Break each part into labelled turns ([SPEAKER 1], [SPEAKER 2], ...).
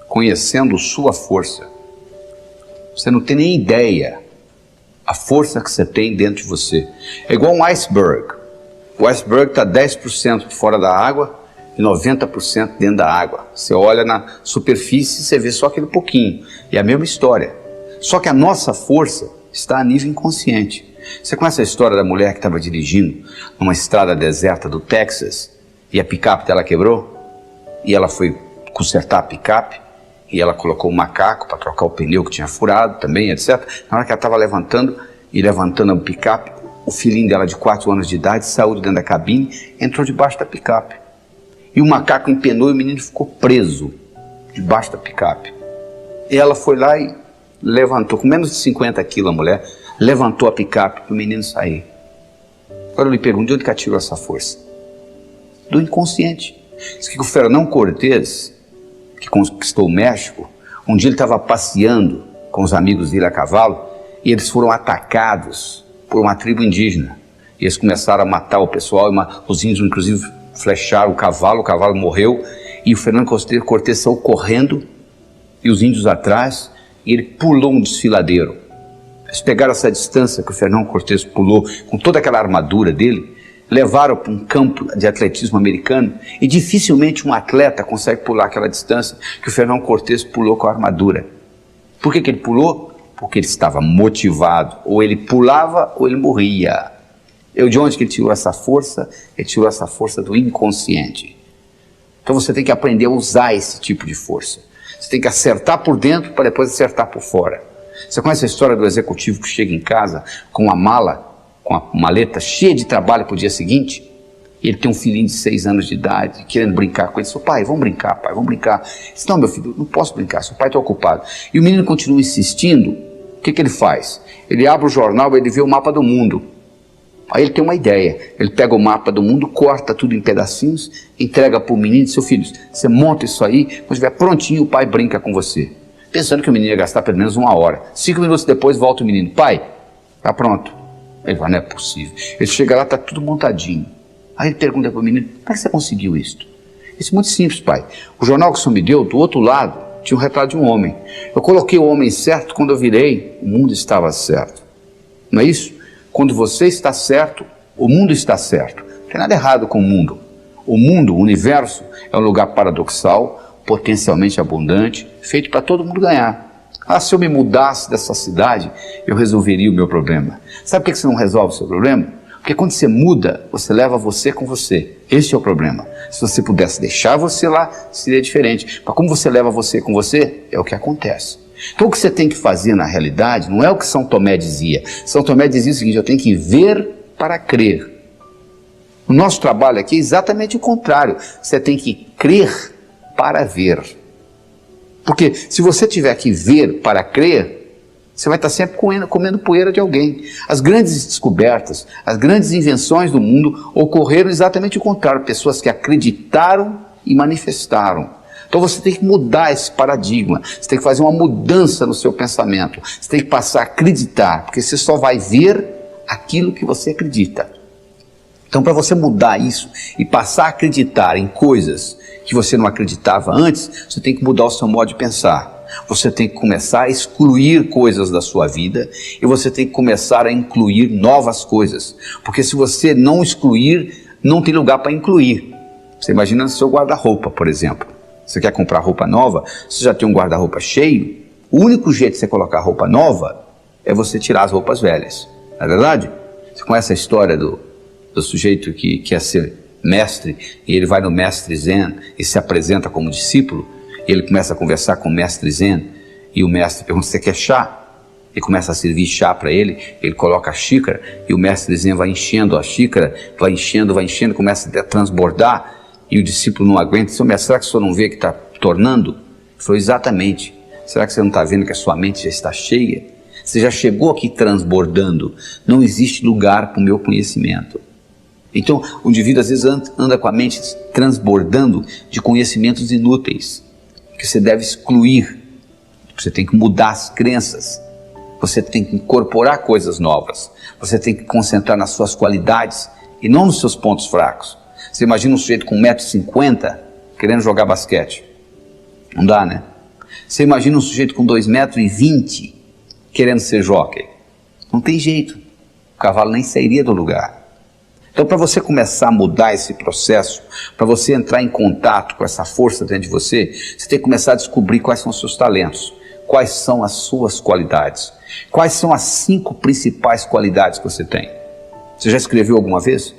[SPEAKER 1] conhecendo sua força. Você não tem nem ideia a força que você tem dentro de você. É igual um iceberg. O iceberg está 10% fora da água e 90% dentro da água. Você olha na superfície e você vê só aquele pouquinho. E é a mesma história. Só que a nossa força está a nível inconsciente. Você conhece a história da mulher que estava dirigindo numa estrada deserta do Texas e a picape dela quebrou? E ela foi consertar a picape e ela colocou um macaco para trocar o pneu que tinha furado também, etc. Na hora que ela estava levantando a picape, o filhinho dela de 4 anos de idade saiu de dentro da cabine, entrou debaixo da picape. E o macaco empenou e o menino ficou preso debaixo da picape. E ela foi lá e levantou, com menos de 50 quilos a mulher, levantou a picape para o menino sair. Agora eu lhe pergunto, de onde que ela tirou essa força? Do inconsciente. Diz que o Fernão Cortés, que conquistou o México, um dia ele estava passeando com os amigos dele a cavalo e eles foram atacados por uma tribo indígena. E eles começaram a matar o pessoal, os índios inclusive flecharam o cavalo morreu e o Fernando Cortés saiu correndo e os índios atrás e ele pulou um desfiladeiro. Eles pegaram essa distância que o Fernão Cortés pulou com toda aquela armadura dele, levaram para um campo de atletismo americano e dificilmente um atleta consegue pular aquela distância que o Fernão Cortés pulou com a armadura. Por que ele pulou? Porque ele estava motivado, ou ele pulava ou ele morria. De onde que ele tirou essa força? Ele tirou essa força do inconsciente. Então você tem que aprender a usar esse tipo de força. Você tem que acertar por dentro para depois acertar por fora. Você conhece a história do executivo que chega em casa com uma mala, com a maleta cheia de trabalho para o dia seguinte? E ele tem um filhinho de 6 anos de idade, querendo brincar com ele. Seu pai, vamos brincar, pai, vamos brincar. Ele disse, não, meu filho, não posso brincar, seu pai está ocupado. E o menino continua insistindo. O que ele faz? Ele abre o jornal, ele vê o mapa do mundo. Aí ele tem uma ideia, ele pega o mapa do mundo, corta tudo em pedacinhos, entrega para o menino e diz, seu filho, você monta isso aí, quando estiver prontinho o pai brinca com você. Pensando que o menino ia gastar pelo menos 1 hora. 5 minutos depois volta o menino, pai, tá pronto. Ele fala, não é possível. Ele chega lá, tá tudo montadinho. Aí ele pergunta para o menino, como é que você conseguiu isso? Isso é muito simples, pai. O jornal que o senhor me deu, do outro lado, tinha um retrato de um homem. Eu coloquei o homem certo, quando eu virei, o mundo estava certo. Não é isso? Quando você está certo, o mundo está certo. Não tem nada errado com o mundo. O mundo, o universo, é um lugar paradoxal, potencialmente abundante, feito para todo mundo ganhar. Se eu me mudasse dessa cidade, eu resolveria o meu problema. Sabe por que você não resolve o seu problema? Porque quando você muda, você leva você com você. Esse é o problema. Se você pudesse deixar você lá, seria diferente. Mas como você leva você com você, é o que acontece. Então o que você tem que fazer na realidade não é o que São Tomé dizia. São Tomé dizia o seguinte, eu tenho que ver para crer. O nosso trabalho aqui é exatamente o contrário. Você tem que crer para ver. Porque se você tiver que ver para crer, você vai estar sempre comendo poeira de alguém. As grandes descobertas, as grandes invenções do mundo ocorreram exatamente o contrário. Pessoas que acreditaram e manifestaram. Então você tem que mudar esse paradigma, você tem que fazer uma mudança no seu pensamento, você tem que passar a acreditar, porque você só vai ver aquilo que você acredita. Então para você mudar isso e passar a acreditar em coisas que você não acreditava antes, você tem que mudar o seu modo de pensar. Você tem que começar a excluir coisas da sua vida e você tem que começar a incluir novas coisas. Porque se você não excluir, não tem lugar para incluir. Você imagina no seu guarda-roupa, por exemplo. Você quer comprar roupa nova, você já tem um guarda-roupa cheio, o único jeito de você colocar roupa nova é você tirar as roupas velhas. Não é verdade? Você conhece a história do sujeito que quer ser mestre e ele vai no mestre Zen e se apresenta como discípulo e ele começa a conversar com o mestre Zen e o mestre pergunta, você quer chá? Ele começa a servir chá para ele, ele coloca a xícara e o mestre Zen vai enchendo a xícara, vai enchendo, começa a transbordar. E o discípulo não aguenta, seu mestre, será que o senhor não vê que está tornando? Ele falou, exatamente. Será que você não está vendo que a sua mente já está cheia? Você já chegou aqui transbordando. Não existe lugar para o meu conhecimento. Então, o indivíduo às vezes anda com a mente transbordando de conhecimentos inúteis, que você deve excluir. Você tem que mudar as crenças. Você tem que incorporar coisas novas. Você tem que concentrar nas suas qualidades e não nos seus pontos fracos. Você imagina um sujeito com 1,50 m querendo jogar basquete. Não dá, né? Você imagina um sujeito com 2,20 m querendo ser jockey? Não tem jeito, o cavalo nem sairia do lugar. Então, para você começar a mudar esse processo, para você entrar em contato com essa força dentro de você, você tem que começar a descobrir quais são os seus talentos, quais são as suas qualidades, quais são as 5 principais qualidades que você tem. Você já escreveu alguma vez?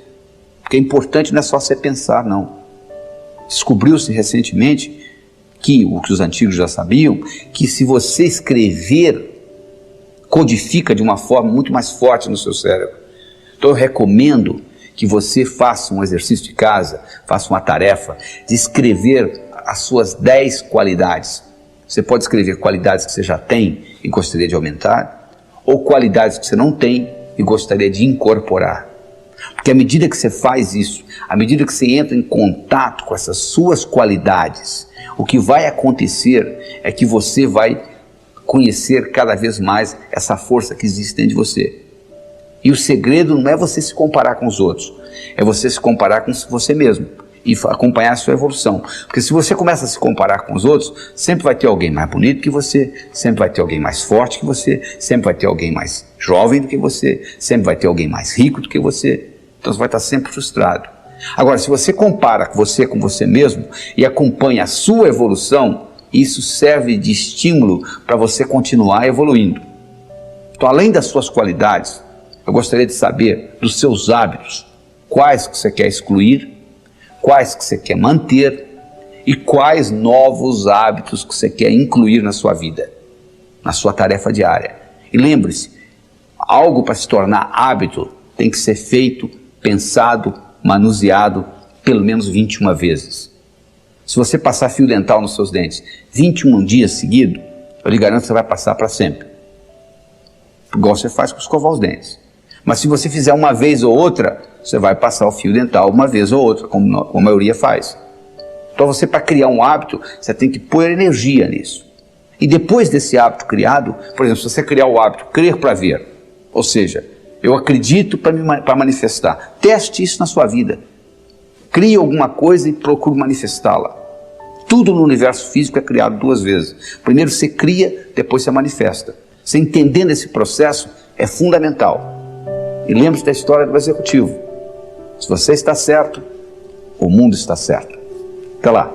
[SPEAKER 1] Porque é importante, não é só você pensar, não. Descobriu-se recentemente que, o que os antigos já sabiam, que se você escrever, codifica de uma forma muito mais forte no seu cérebro. Então eu recomendo que você faça um exercício de casa, faça uma tarefa de escrever as suas 10 qualidades. Você pode escrever qualidades que você já tem e gostaria de aumentar, ou qualidades que você não tem e gostaria de incorporar. Porque à medida que você faz isso, à medida que você entra em contato com essas suas qualidades, o que vai acontecer é que você vai conhecer cada vez mais essa força que existe dentro de você. E o segredo não é você se comparar com os outros, é você se comparar com você mesmo e acompanhar a sua evolução. Porque se você começa a se comparar com os outros, sempre vai ter alguém mais bonito que você, sempre vai ter alguém mais forte que você, sempre vai ter alguém mais jovem do que você, sempre vai ter alguém mais rico do que você. Então você vai estar sempre frustrado. Agora, se você compara com você mesmo e acompanha a sua evolução, isso serve de estímulo para você continuar evoluindo. Então, além das suas qualidades, eu gostaria de saber dos seus hábitos, quais que você quer excluir, quais que você quer manter e quais novos hábitos que você quer incluir na sua vida, na sua tarefa diária. E lembre-se, algo para se tornar hábito tem que ser feito, pensado, manuseado pelo menos 21 vezes. Se você passar fio dental nos seus dentes 21 dias seguidos, eu lhe garanto que você vai passar para sempre. Igual você faz com escovar os dentes. Mas se você fizer uma vez ou outra, você vai passar o fio dental uma vez ou outra, como a maioria faz. Então você, para criar um hábito, você tem que pôr energia nisso. E depois desse hábito criado, por exemplo, se você criar o hábito crer para ver, ou seja, eu acredito para manifestar, teste isso na sua vida. Crie alguma coisa e procure manifestá-la. Tudo no universo físico é criado 2 vezes. Primeiro você cria, depois você manifesta. Você entendendo esse processo é fundamental. E lembre-se da história do executivo. Se você está certo, o mundo está certo. Até lá.